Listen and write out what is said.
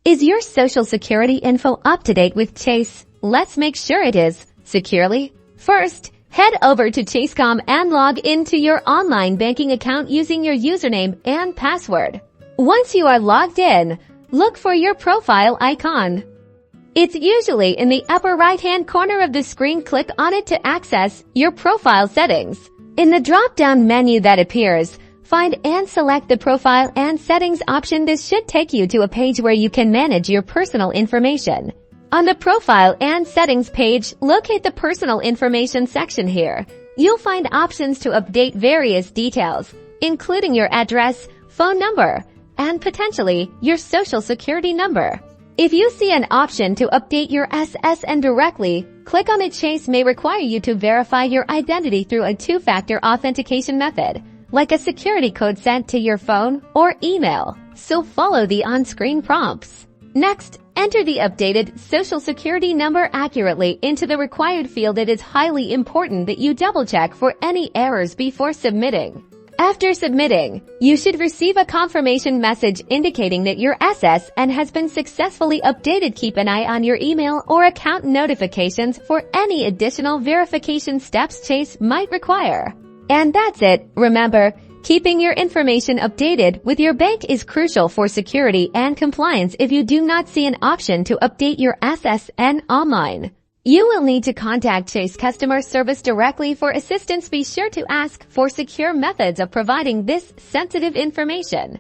Is your social security info up to date with Chase? Let's make sure it is securely. First, head over to Chase.com and log into your online banking account using your username and password. Once you are logged in, look for your profile icon. It's usually in the upper right-hand corner of the screen. Click on it to access your profile settings. In the drop-down menu that appears, find and select the Profile and Settings option. This should take you to a page where you can manage your personal information. On the Profile and Settings page, locate the Personal Information section here. You'll find options to update various details, including your address, phone number, and potentially your social security number. If you see an option to update your SSN directly, click on it. Chase may require you to verify your identity through a two-factor authentication method, like a security code sent to your phone or email, so follow the on-screen prompts. Next, enter the updated social security number accurately into the required field. It is highly important that you double-check for any errors before submitting. After submitting, you should receive a confirmation message indicating that your SSN has been successfully updated. Keep an eye on your email or account notifications for any additional verification steps Chase might require. And that's it. Remember, keeping your information updated with your bank is crucial for security and compliance. If you do not see an option to update your SSN online, you will need to contact Chase customer service directly for assistance. Be sure to ask for secure methods of providing this sensitive information.